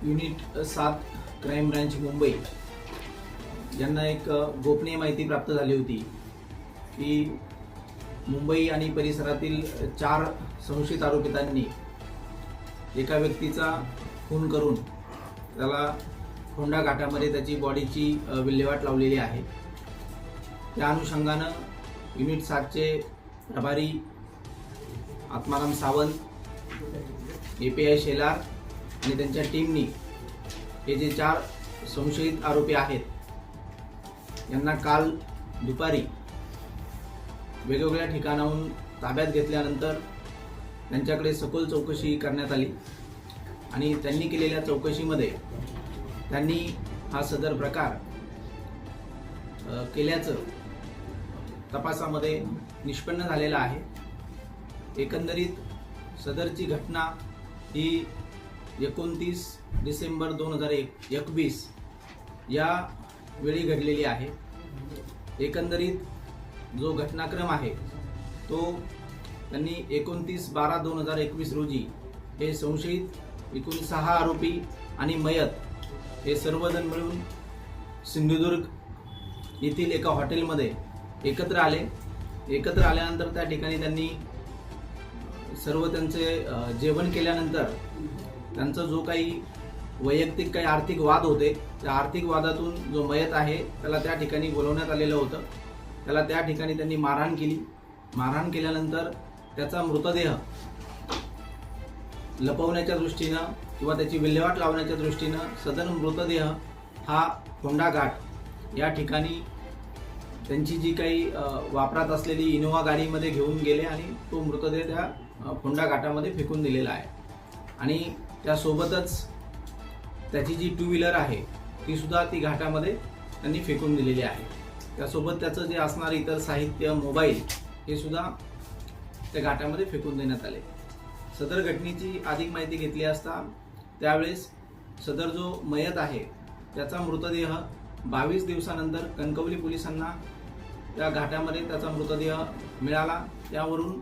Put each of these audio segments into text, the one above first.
Unit 7 crime branch Mumbai यांना एक गोपनीय माहिती प्राप्त झाली होती की मुंबई आणि परिसरातील 4 संशयित आरोपितांनी एका व्यक्तीचा खून करून त्याला फोंडा घाटामध्ये त्याची बॉडीची विल्हेवाट लावलेली आहे। त्या अनुषंगानं युनिट 7चे प्रभारी आत्माराम सावंत, API शेलार आणि त्यांच्या टीमनी हे जे 4 संशयित आरोपी आहेत यांना काल दुपारी वेगवेगळ्या ठिकाणाहून ताब्यात घेतल्यानंतर त्यांच्याकडे सखोल चौकशी करण्यात आली आणि त्यांनी केलेल्या चौकशीमध्ये त्यांनी हा सदर प्रकार केल्याचं तपासामध्ये निष्पन्न झालेलं आहे। एकंदरीत सदरची घटना ही 29 डिसेंबर 2021 या वेळी घडलेली आहे। एकंदरीत जो घटनाक्रम आहे तो त्यांनी 29/12/2021 रोजी हे संशयित एकूण 6 आरोपी आणि मयत हे सर्वजण मिळून सिंधुदुर्ग येथील एका हॉटेलमध्ये एकत्र आल्यानंतर त्या ठिकाणी त्यांनी सर्व त्यांचे जेवण केल्यानंतर त्यांचा जो काही वैयक्तिक काही आर्थिक वाद होते त्या आर्थिक वादातून जो मयत आहे त्याला त्या ठिकाणी बोलवण्यात आलेलं होतं। त्याला त्या ठिकाणी त्यांनी मारहाण केली। मारहाण केल्यानंतर त्याचा मृतदेह लपवण्याच्या दृष्टीनं किंवा त्याची विल्हेवाट लावण्याच्या दृष्टीनं सदर मृतदेह हा फोंडा घाट या ठिकाणी त्यांची जी काही वापरात असलेली इनोवा गाडीमध्ये घेऊन गेले आणि तो मृतदेह त्या फोंडा घाटामध्ये फेकून दिलेला आहे आणि त्यासोबतच त्याची जी 2 व्हीलर आहे ती सुद्धा ती घाटामध्ये त्यांनी फेकून दिलेली आहे। त्यासोबत त्याचं जे असणारं इतर साहित्य, मोबाईल हे सुद्धा त्या घाटामध्ये फेकून देण्यात आले। सदर घटनेची अधिक माहिती घेतली असता त्यावेळेस सदर जो मयत आहे त्याचा मृतदेह 22 दिवसानंतर कणकवली पोलिसांना त्या घाटामध्ये त्याचा मृतदेह मिळाला। त्यावरून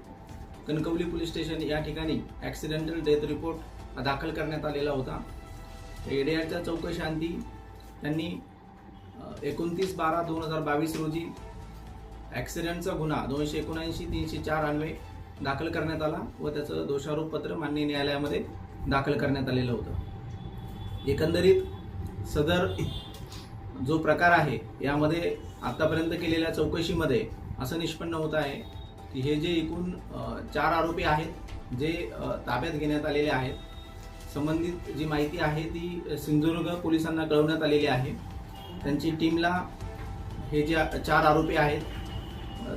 कणकवली पोलीस स्टेशन या ठिकाणी ॲक्सिडेंटल डेथ रिपोर्ट दाखल करण्यात आलेला होता। एडीआरच्या चौकशांती त्यांनी 29/12/2022 रोजी ॲक्सिडेंटचा गुन्हा 279-304 अन्वये दाखल करण्यात आला व त्याचं दोषारोपपत्र माननीय न्यायालयामध्ये दाखल करण्यात आलेलं होतं। एकंदरीत सदर जो प्रकार आहे यामध्ये आतापर्यंत केलेल्या चौकशीमध्ये असं निष्पन्न होत आहे की हे जे एकूण 4 आरोपी आहेत जे ताब्यात घेण्यात आलेले आहेत, संबंधित जी माहिती आहे ती सिंधुदुर्ग पोलिसांना कळवण्यात आलेली आहे। त्यांची टीमला हे जे 4 आरोपी आहेत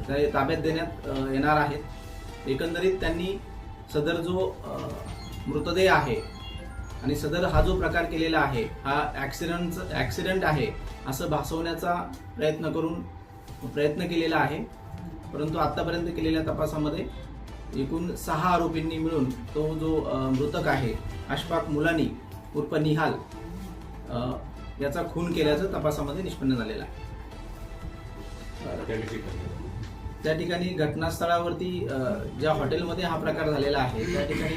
ते ताब्यात देण्यात येणार आहेत। एकंदरीत त्यांनी सदर जो मृतदेह आहे आणि सदर हा जो प्रकार केलेला आहे हा ॲक्सिडेंट आहे असं भासवण्याचा प्रयत्न केलेला आहे, परंतु आतापर्यंत केलेल्या तपासामध्ये एकूण 6 आरोपींनी मिळून तो जो मृतक आहे अशफाक मुलानी उर्फ निहाल याचा खून केल्याचं तपासामध्ये निष्पन्न झालेलं आहे। त्या ठिकाणी घटनास्थळावरती ज्या हॉटेलमध्ये हा प्रकार झालेला आहे त्या ठिकाणी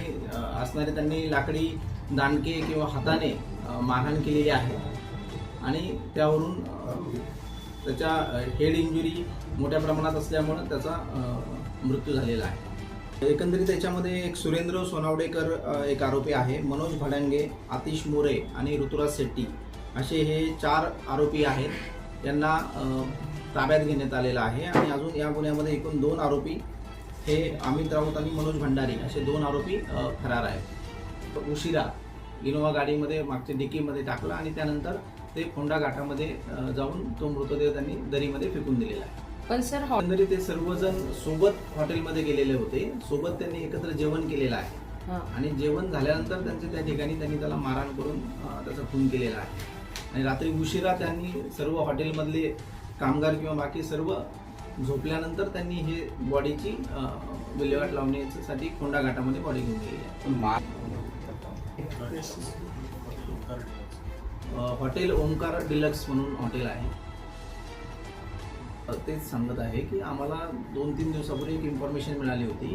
असणारे त्यांनी लाकडी दांडके किंवा हाताने मारहाण केलेली आहे आणि त्यावरून त्याच्या हेड इंजुरी मोठ्या प्रमाणात असल्यामुळे त्याचा मृत्यू झालेला आहे। एकंदरीत त्याच्यामध्ये एक सुरेंद्र सोनावडेकर एक आरोपी आहे, मनोज भडंगे, आतिश मोरे आणि ऋतुराज शेट्टी असे हे 4 आरोपी आहेत। यांना ताब्यात घेण्यात आलेला आहे आणि अजून या गुन्ह्यामध्ये एकूण 2 आरोपी हे अमित राऊत आणि मनोज भंडारी असे 2 आरोपी फरार आहेत। उशिरा इनोवा गाडीमध्ये मागच्या डिकीमध्ये टाकला आणि त्यानंतर ते फोंडा घाटामध्ये जाऊन तो मृतदेह त्यांनी दरीमध्ये फेकून दिलेला आहे। पण सर एकंदरीत ते सर्वजण सोबत हॉटेलमध्ये गेलेले होते, सोबत त्यांनी एकत्र जेवण केलेलं आहे आणि जेवण झाल्यानंतर त्या ठिकाणी त्यांनी त्याला मारहाण करून त्याचा खून केलेला आहे आणि रात्री उशिरा त्यांनी सर्व हॉटेलमधले कामगार किंवा बाकी सर्व झोपल्यानंतर त्यांनी हे बॉडीची विल्हेवाट लावण्यासाठी फोंडा घाटामध्ये बॉडी घेऊन गेलेली आहे। हॉटेल ओंकार डिलक्स म्हणून हॉटेल आहे। तेच सांगत आहे की आम्हाला 2-3 दिवसापूर्वी एक इन्फॉर्मेशन मिळाली होती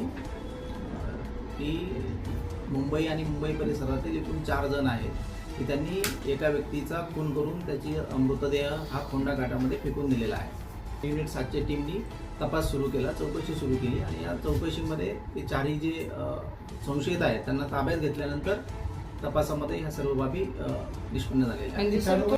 की मुंबई आणि मुंबई परिसरातील एकूण 4 जण आहेत की त्यांनी एका व्यक्तीचा खून करून त्याची मृतदेह हा फोंडा घाटामध्ये फेकून दिलेला आहे. युनिट 7च्या टीमनी तपास सुरू केला, चौकशी सुरू केली आणि या चौकशीमध्ये ते चारही जे संशयित आहेत त्यांना ताब्यात घेतल्यानंतर तपासामध्ये ह्या सर्व बाबी निष्पन्न झालेल्या आहेत.